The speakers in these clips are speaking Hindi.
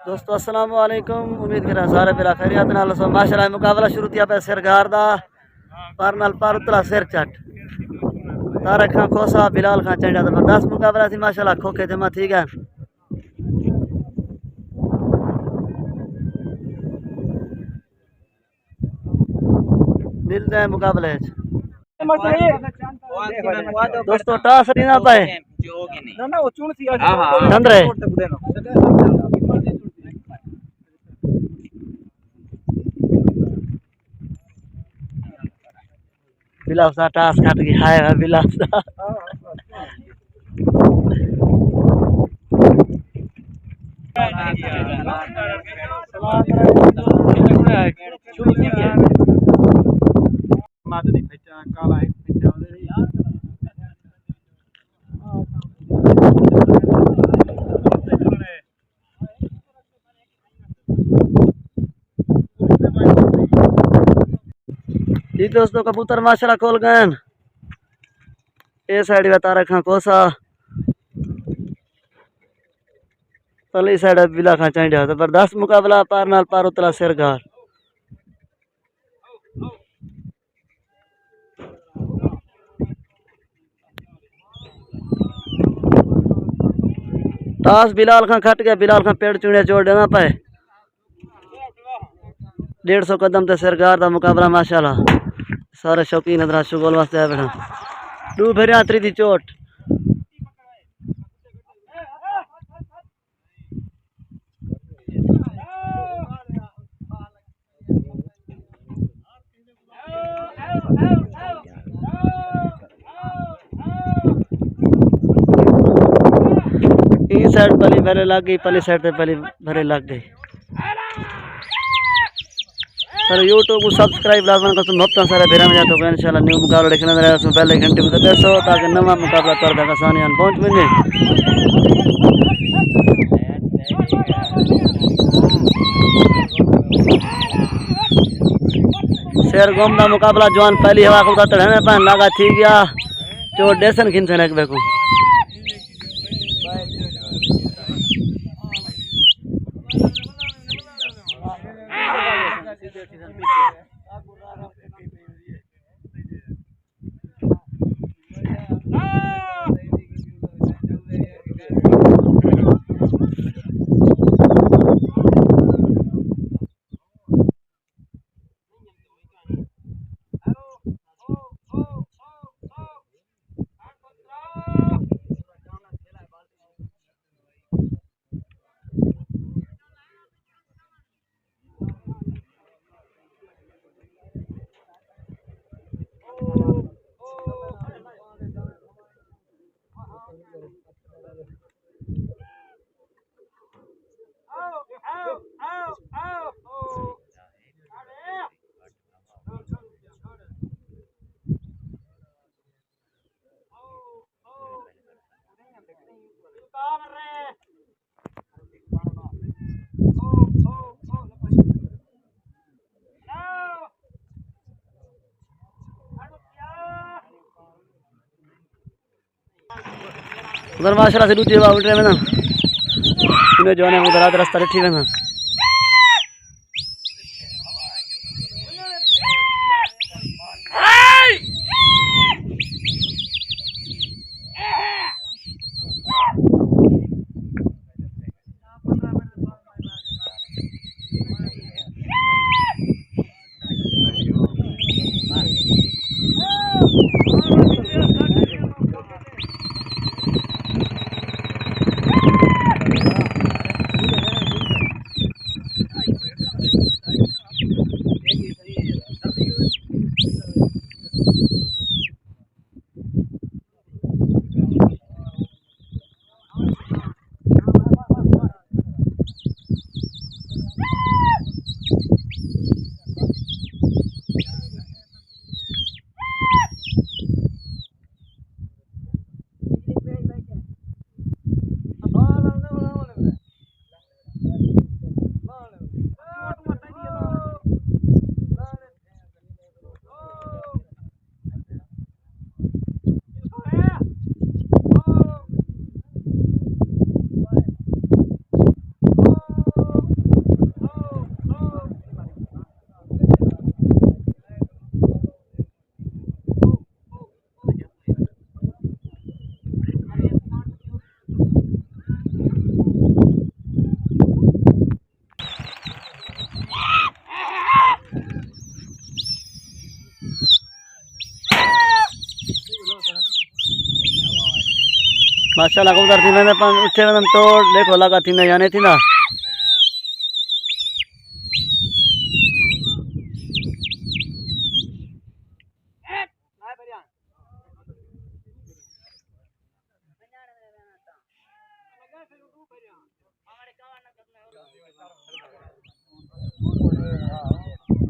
दोस्तों अस्सलाम वालेकुम। उम्मीद करें सारे मेरा खैरियत नाल सो माशाल्लाह मुकाबला शुरू किया पे सिरगार दा पर नाल पर उतला सिर चट तारक खां खोसा बिलाल खां चंडा जबरदस्त मुकाबला थी माशाल्लाह खोखे जमा ठीक है। मिलते हैं मुकाबले दोस्तों टास नहीं ना पाए चंद्रे बिलास दा टास काट के खाए है बिलास दा जी दोस्तों कबूतर माशाल्लाह खोल गए ए साइड में तारक खां कोसा पली साइड बिला खां चंडा जबरदस्त मुकाबला पार नाल पार उतला सिरगार टास बिलाल खां खट गया बिलाल खां पेड़ चुने जोड़ देना पाए 150 कदम ते सिरगार का मुकाबला माशाल्लाह सारे शौकीन इधर शुगोल वास्ते आए बैठा दू फिर यात्री दी चोट साइड पली भरे लग गई पली साइड पे पली भरे लग गई सर यूट्यूब को सब्सक्राइब लाजमन कर तुम हफ्ता सारे भेरा में जाते हो इंशाल्लाह न्यू मुकाबला देखने रहे उसमें पहले घंटे को दसो ताकि नवा मुकाबला कर देगा आसानी पहुंच में शेर गोम का मुकाबला जवान पहली हवा को तड़ने पान लगा थी गया जो डेसन खिंचने एक बेकू उधर माशाल्लाह से दूसरी बार उठ रहे हैं ना इन्हें जो है उधर रास्ता ठीक है ना माशाल्लाह कबूतर थी मैंने पन उठे मैंने तोड़ देखो लगा थी ना जाने थी ना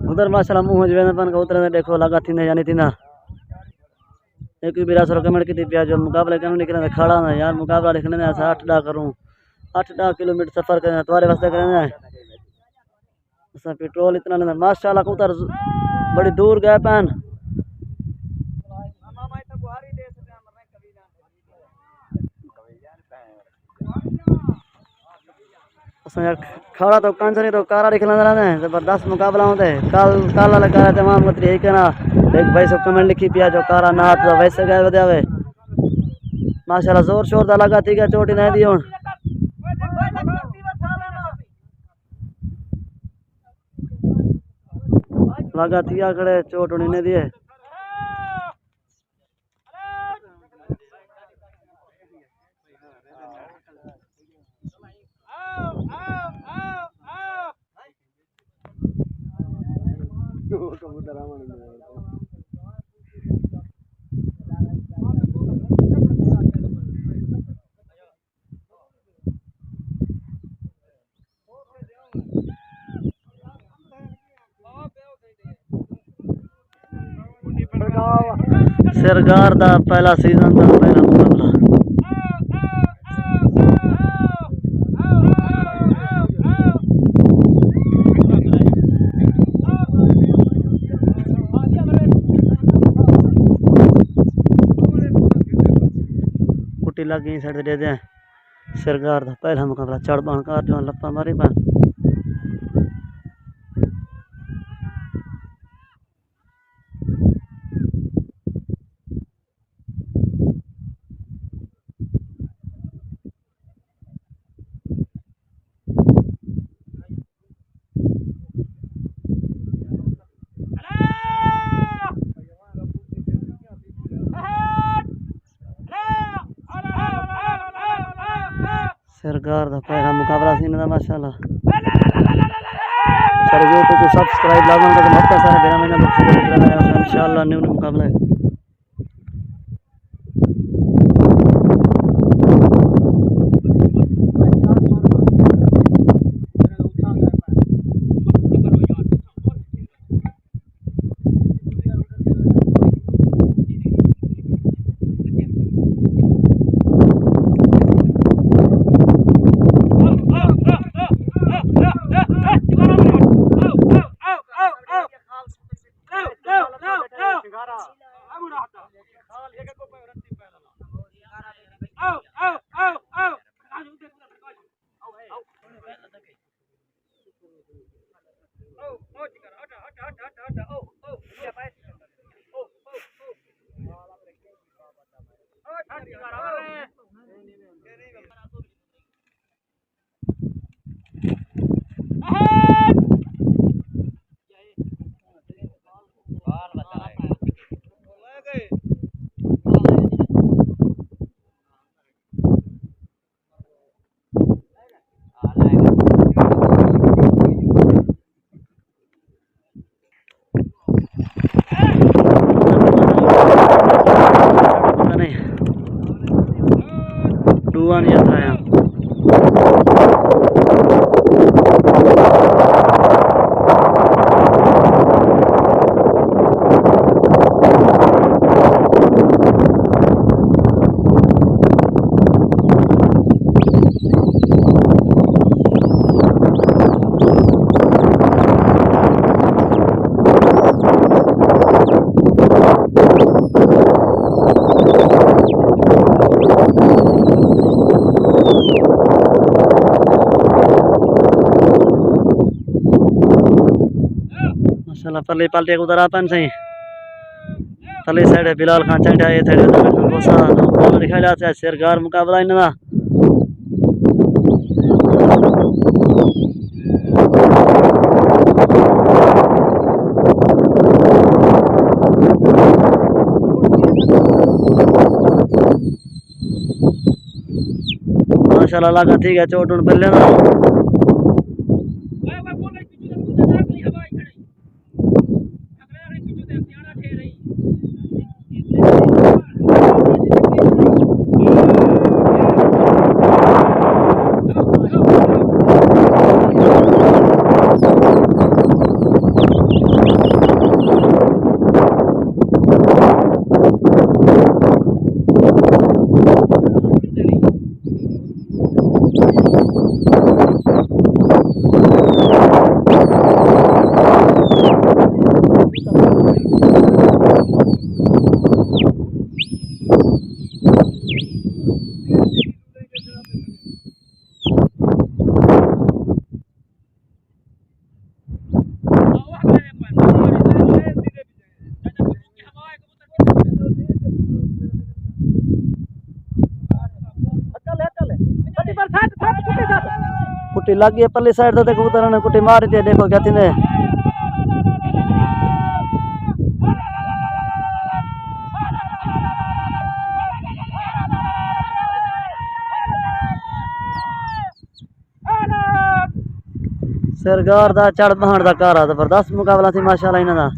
उधर माशाल्लाह मुंह जो पन कबूतर ने देखो लगा थी ना जानी थी ना एक भी रासर कमेंट की पिया जो मुकाबले करने निकले खड़ा ना यार मुकाबला लिखने में ऐसा 8 डा करूँ 8 किलोमीटर सफर करना तुम्हारे वास्ते करना है पेट्रोल इतना लेना माशाल्लाह कबूतर बड़ी दूर गए पैन यार खड़ा तो कंचनी तो कारा निकलना रहना है जबरदस्त मुकाबला होता है कल कल वाला कारा तमाम मतलब यही कहना एक भाई सब कमेंट लिखी पिया जो कारा ना तो वैसे गए बदे माशाल्लाह जोर शोर दा लगा थी क्या चोटी नहीं दी हुन लगा थी खड़े चोट होनी नहीं दी सरकार दा पहला सीजन दा पहला मुकाबला कुटी लग गई साइड दे दे सरकार दा पहला मुकाबला चढ़ बन कर जो लप्पा मारी बन सरकार दा पहला मुकाबला सी ना माशाल्लाह सारे यूट्यूब को सब्सक्राइब लागन का बहुत सारे मेरा मैंने इंशाल्लाह न्यू मुकाबला है डुआन यात्रा है माशाल्लाह परली पाल्टी उधर आपन सही तले साइड बिलाल खान चंडा ये साइड कोसा तो दिखाया जाता है सरकार मुकाबला इनका माशाल्लाह लगा ठीक है चोट उन पहले ना कुटी लग गई पल्ली साइड तो कबूतर ने कुटी मारी थी देखो क्या थी सरगार दा चढ़ बहान दा कारा जबरदस्त मुकाबला थी माशाल्लाह इन्हां दा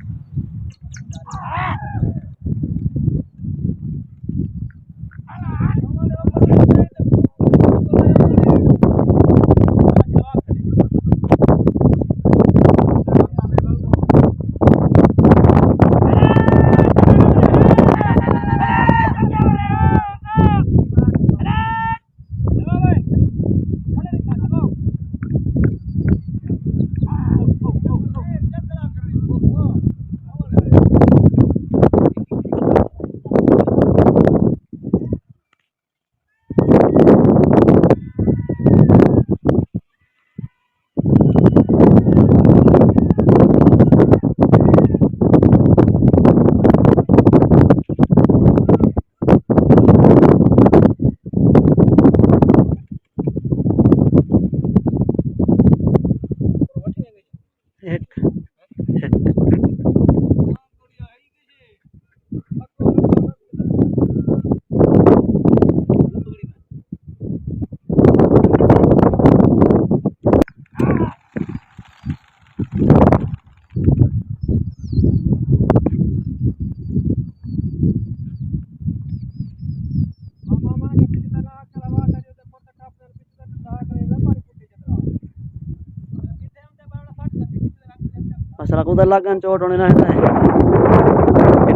माशाल्लाह कुदर लगन चोट होने ना है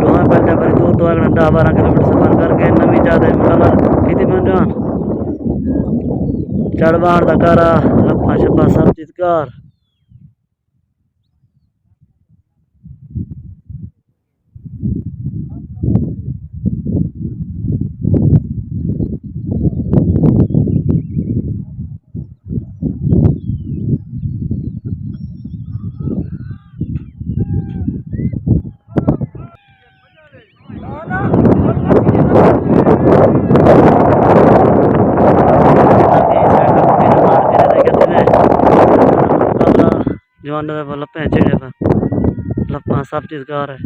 डोहा पहले पर दूर तो अगला 10-12 किलोमीटर सफर करके नवी जाते मुकाबला किती बन जान चढ़वाड़ दा कारा लप्पा छप्पा सब चीज कर जवानों में लप्पे चिड़े पर लप्पा सब चीज कार है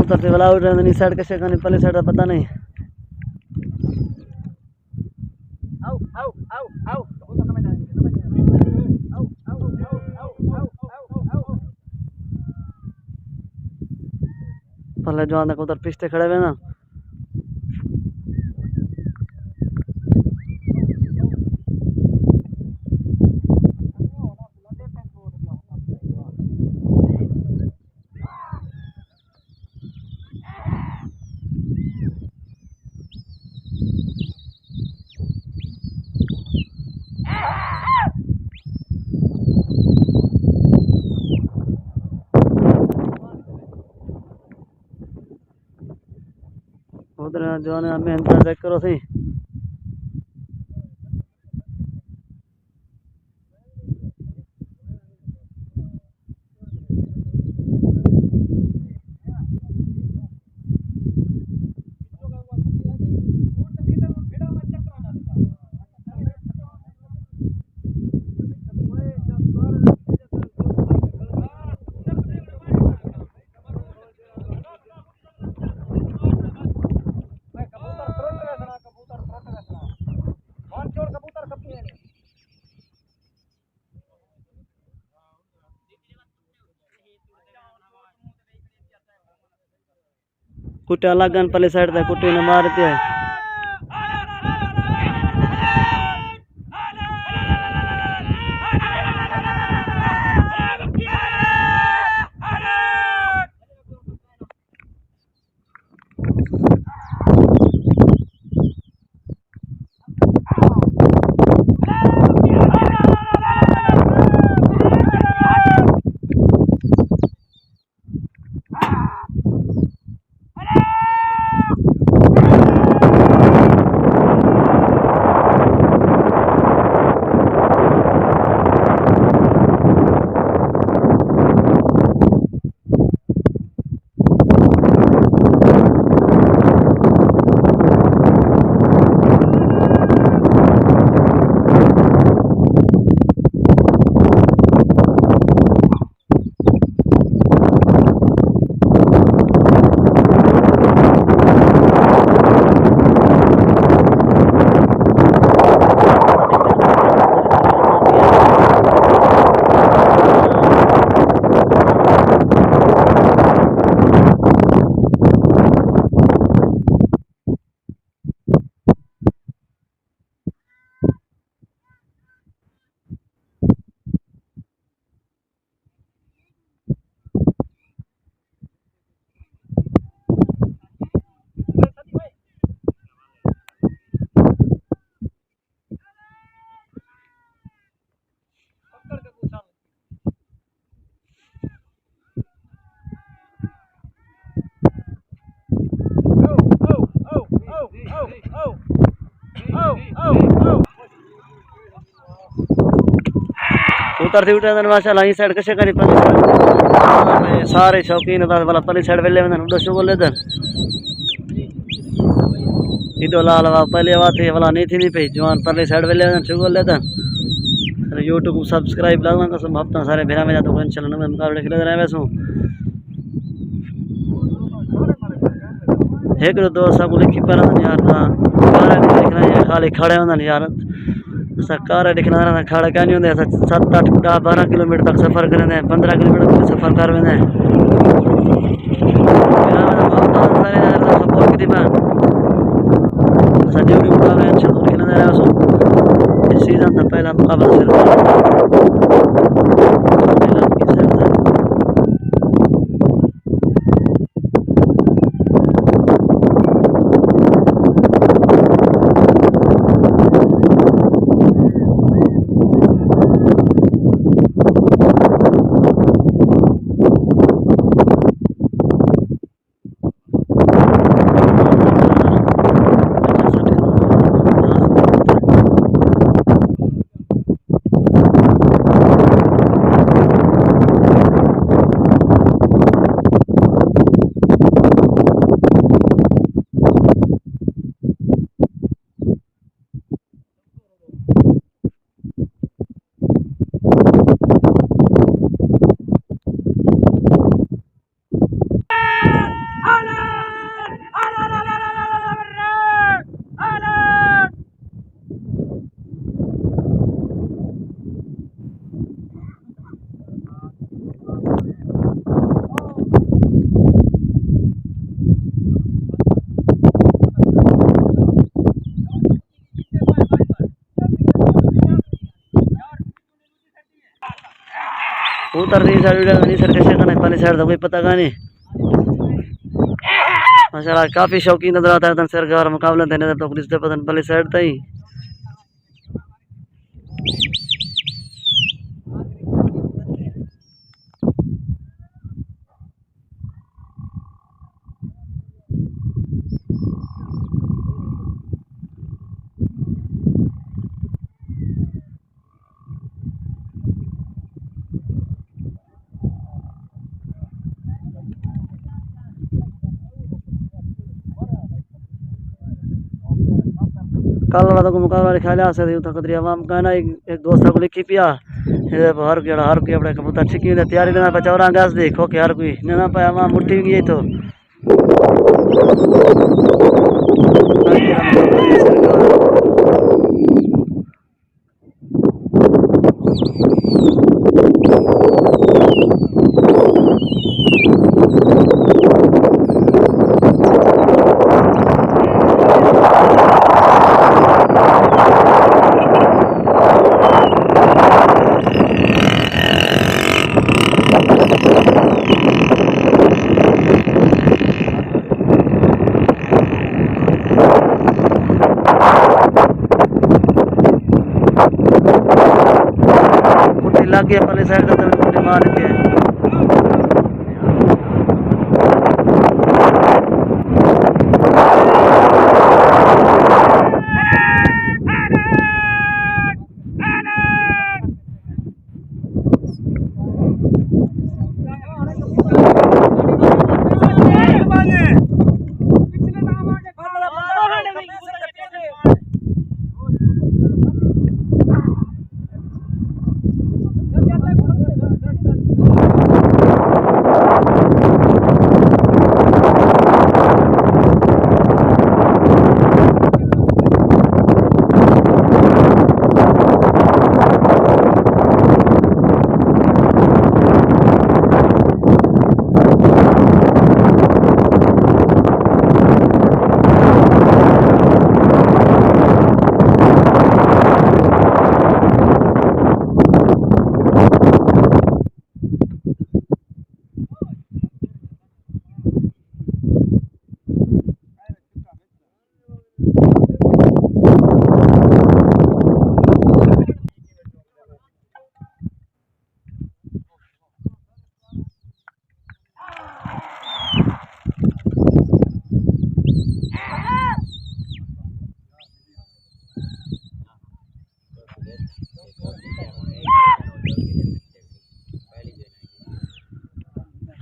उतरते वाला उठ रहे साइड कैसे करनी पहले साइड पता नहीं पहले जो आंदा उधर पिछते खड़े हुए ना जो ने मेहनत चेक करो सही कुटे अलग गन पले साइड था कुटे ने मार दिया उतर थी उठे माशाल्लाह ई साइड कशे करी पली साइड सारे शौकीन था वाला पली साइड वेले वंदन उडो शुगो लेदन इडो लाल वा पहले वा थे वाला नहीं थी नहीं पे जवान पली साइड वेले वंदन शुगो लेदन यूट्यूब सब्सक्राइब लावन का सब हफ्ता सारे भेरा में जा तो इंशाल्लाह नवे मुकाबले खेले रहे वैसो एक दो सब लिखी पर यार ना बारा नहीं देखना है खाली खड़े होंदन यार सरकार दिखना रहा खड़ा क्या नहीं होंगे 7-8 12 किलोमीटर तक सफ़र करें 15 किलोमीटर तक सफ़र कर रहे सपोर्ट की ड्यूटी उठा रहे हैं दिखना रहा इस सीजन था पहला मुकाबला उतर रही साइड कैसे करना पहले साइड तो कोई पता का नहीं माशाल्लाह काफ़ी शौकीन नजर आता है सरकार मुकाबला देने तो रिश्ते पसंद पहले साइड था ही कल वाला को मुकाबला लिखा लिया से यूं तकदरी आवाम का ना एक दोस्त को लिखी पिया ये हर कोई अपने कबूतर छिकी तैयारी ना बचौरा गैस देखो कि हर कोई ना पाया वहां मुट्ठी गई तो मुट्ठी लग गई पहले साइड तो मुट्ठी मार के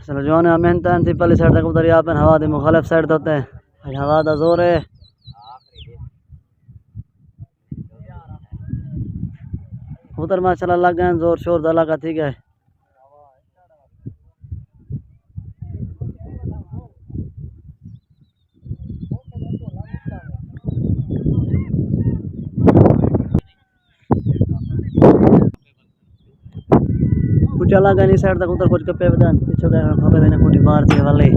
चलो जो है मेहनत थी पहली साइड तक उधर यहाँ पे हवा दे मुखालिफ साइड होते हैं हवा का जोर है उधर माशाल्लाह लग गए जोर शोर दला का ठीक है चला गया नहीं साइड तक उधर कुछ कपे बदन पीछे गए खपे देने कुटी मार दी वाले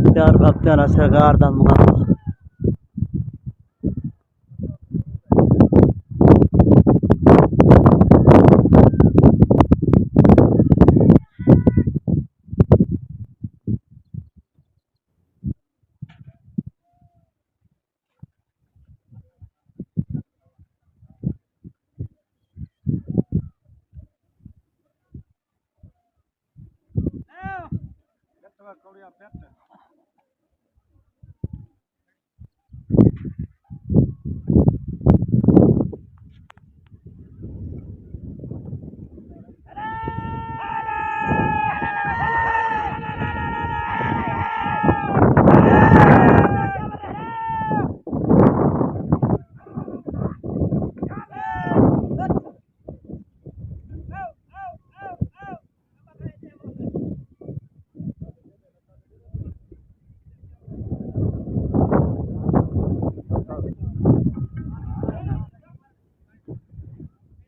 प्यार भक्त प्यारा सरकार दा मुकाबला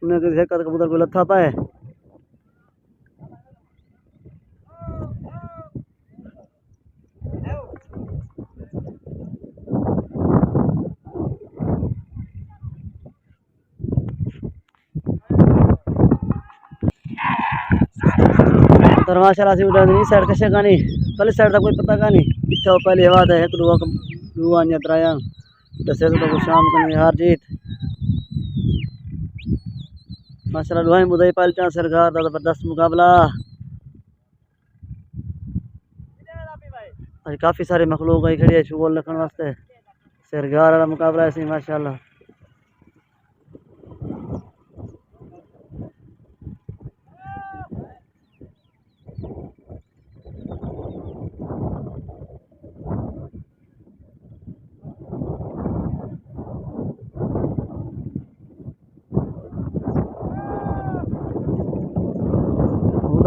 उन्हें किसी कबूतर को लथा पाए तर माशाल्लाह से उड़ा नहीं साइड कशे का नहीं पहले साइड का कोई पता का नहीं इतना पहले हवा है एक दुआ नहीं तराया दसे तो शाम को हार जीत माशाल्लाह दुआई मुदई पालटा सरकार दा जबरदस्त मुकाबला आज काफ़ी सारे मखलूक आई खड़ी है शोल रखने वास्ते सरकार वाला मुकाबला ऐसे माशाल्लाह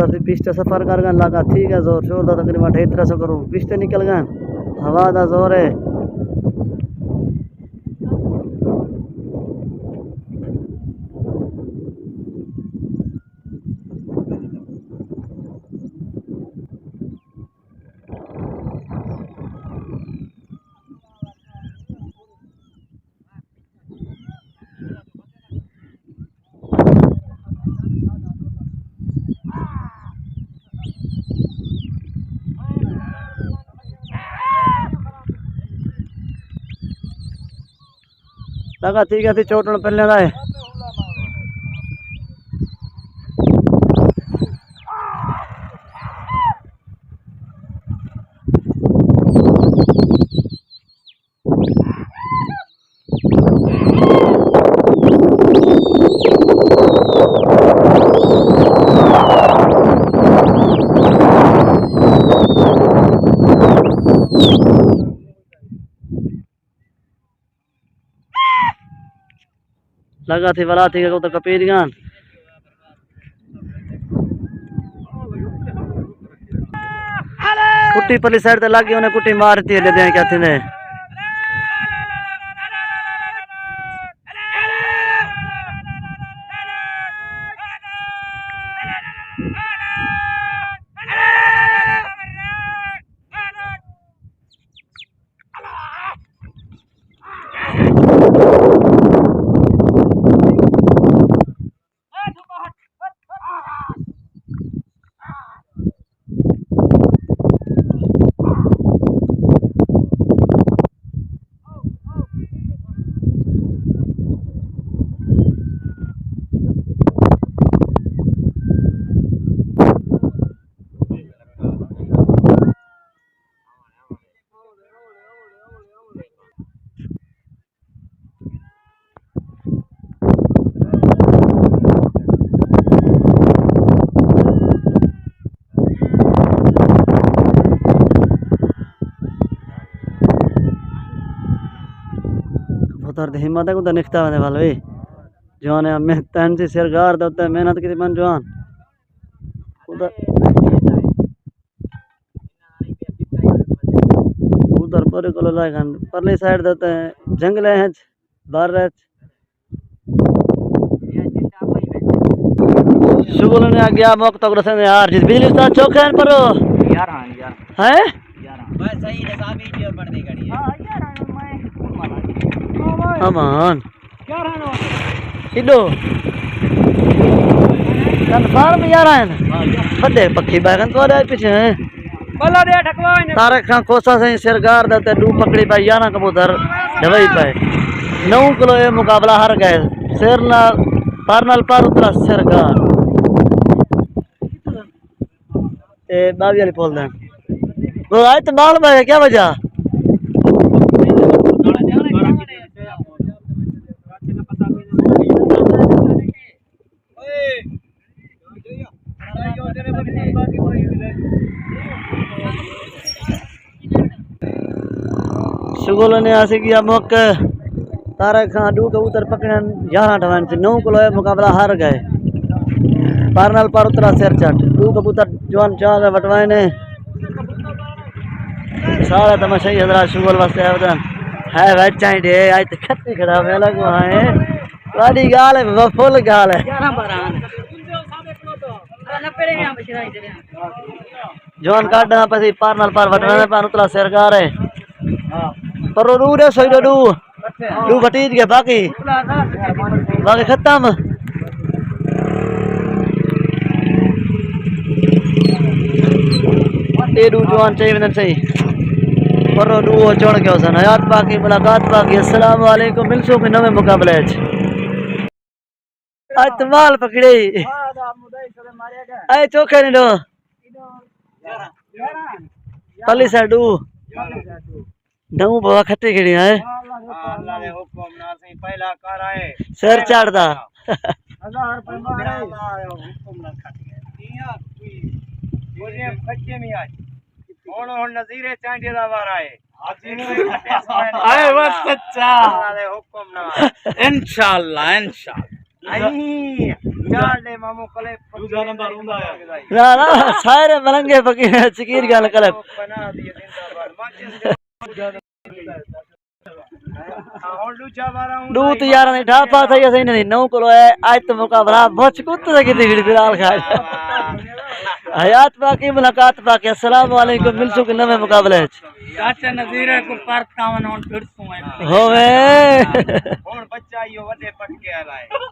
कबूतर से पिछते सफर कर गए लगा ठीक है जोर शोर दा तकरीबन 2.5 करूँ पिछते निकल गए हवा दा जोर है लगा ठीक है चोटन पहले दा है लगा थी वाला थी तो कपीर गान कुट्टी पली साइड ते लागी उन्हें कुट्टी मारती है ले दे क्या थी ने कबूतर हिम्मत है कुछ निकता है वाले जवान है मैं तन से सरकार दता है मेहनत की मन जवान उधर उधर पर को लाए परली साइड दता है जंगल है बाहर रह शुगल ने आ गया मौका तक रसन यार जिस बिजली सा चौक है पर यार हां यार है बस सही है साहब वीडियो पढ़ दे गाड़ी हां यार मैं अमान क्या रहनो किलो कंफर्म यार है बड़े पक्षी बैगन तो आ पीछे बल्ला दे ठकवा तारक खां कोसा से सरकार दते डू पकड़ी पाई याना कबूतर दवाई पाए 9 किलो ये मुकाबला हार गए शेर ना पार नाल पार उतरा सरकार ए बावी वाली पोल दें वो आए तो माल में क्या वजह शुगल ने आसे किया मौक तारा खां डू कबूतर पकड़न 11 ठवन से 9 किलो मुकाबला हार गए पारनाल पार उतरा शेर चट डू कबूतर जवान चाह वटवाए ने सारा तमाशा हजरा शुगल वास्ते आवेदन है भाई चाहिए आज तो खत्ती खड़ा मैं लगवा है वाडी गाल है फुल गाल है 11 12 जवान काटना पसी पारनाल पार वटवाने पार उतरा सरकार है पर रू रे सही डू डू भटीज के बाकी खत्म ए डू जवान चाहिए वंदन सही पर डू चढ़ के सन हयात बाकी मुलाकात बाकी अस्सलाम वालेकुम मिलसो के नवे मुकाबले आज तमाल पकड़े आए चोखे ने दो पल्ली से डू डू बाबा खट्टे खड़ी है अल्लाह ने हुक्म नाल सही पहला कर आए सर चढ़दा 1000 रुपए मारे हुक्म नाल खट गया बोले बच्चे में आज हुन नजीरे चांडे दा वार आए आए बस सच्चा अल्लाह ने हुक्म नाल इंशाअल्लाह आई ना ना सारे मलंगे फकीर चकीर गल कलप दूत यार ने ढापा था ये सही नहीं नौ को है आज तो मुकाबला बच कुत्ते से कितनी भीड़ बिलाल खा हयात बाकी मुलाकात बाकी अस्सलाम वालेकुम मिलसु के नवे मुकाबले चाचा नजीर को पार्क कावन होन फिर सुए होवे हुन बच्चा यो वडे पटके आलाए